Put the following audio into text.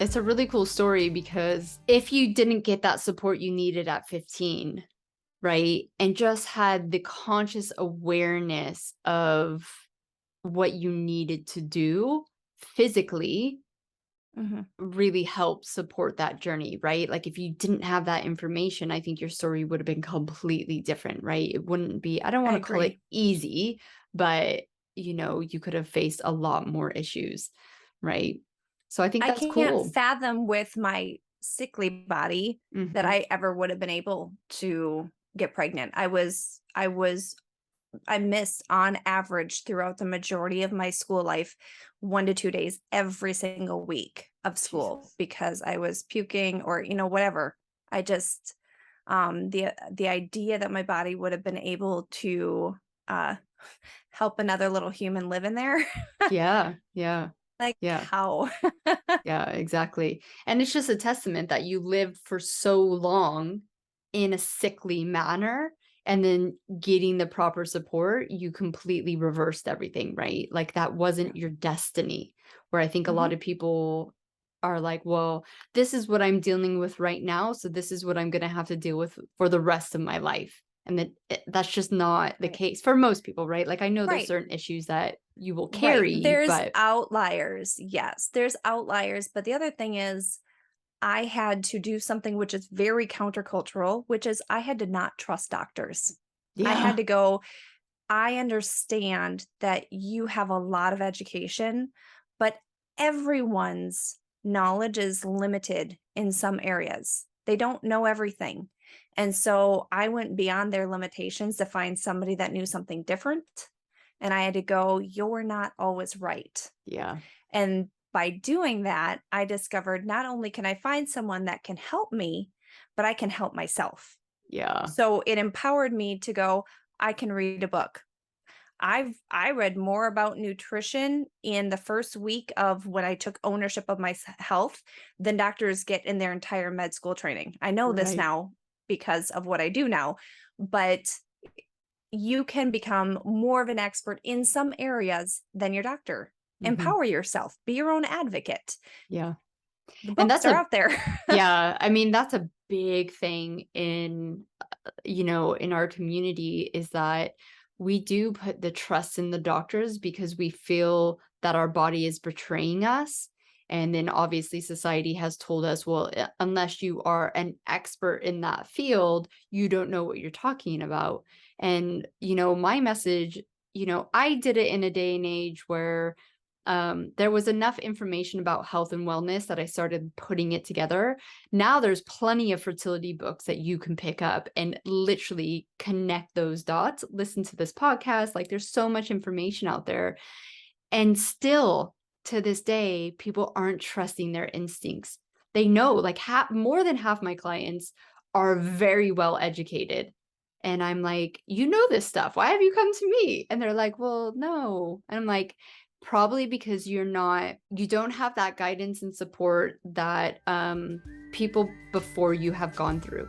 It's a really cool story because if you didn't get that support you needed at 15, right, and just had the conscious awareness of what you needed to do physically, really help support that journey, right? Like if you didn't have that information, I think your story would have been completely different, right? It wouldn't be, I don't I want to call it agree. easy, but you could have faced a lot more issues, right? So I think I that's can't cool. fathom with my sickly body that Hmm. I ever would have been able to get pregnant. I missed on average throughout the majority of my school life 1 to 2 days every single week of school Jesus. because I was puking or whatever. I just the idea that my body would have been able to uh help another little human live in there. Yeah, yeah, Like yeah. how? Yeah, exactly. And it's just a testament that you lived for so long in a sickly manner, and then getting the proper support, you completely reversed everything, right? Like that wasn't your destiny. Where I think a lot Mhm. of people are like, well, this is what I'm dealing with right now, so this is what I'm going to have to deal with for the rest of my life. And that's just not the Right. case for most people, right? Like I know there's Right. certain issues that you will Right. carry, There's but outliers. Yes, there's outliers. But the other thing is, I had to do something which is very countercultural, which is I had to not trust doctors. I had yeah. to go, I understand that you have a lot of education, but everyone's knowledge is limited in some areas. They don't know everything. And so I went beyond their limitations to find somebody that knew something different. And I had to go, you're not always right. Yeah. And by doing that, I discovered not only can I find someone that can help me, but I can help myself. Yeah. So it empowered me to go, I can read a book. I read more about nutrition in the first week of when I took ownership of my health than doctors get in their entire med school training. I know this Right. now because of what I do now, but you can become more of an expert in some areas than your doctor. Mhm. Empower yourself, be your own advocate. Yeah. The And books that's are a out there. yeah, I mean, that's a big thing in our community is that we do put the trust in the doctors because we feel that our body is betraying us. And then obviously society has told us, well, unless you are an expert in that field, you don't know what you're talking about. And, my message, I did it in a day and age where there was enough information about health and wellness that I started putting it together. Now there's plenty of fertility books that you can pick up and literally connect those dots. Listen to this podcast. Like there's so much information out there. And still to this day, people aren't trusting their instincts. They know like more than half my clients are very well educated. And I'm like, you know this stuff. Why have you come to me? And they're like, well, no. And I'm like, probably because you don't have that guidance and support that people before you have gone through.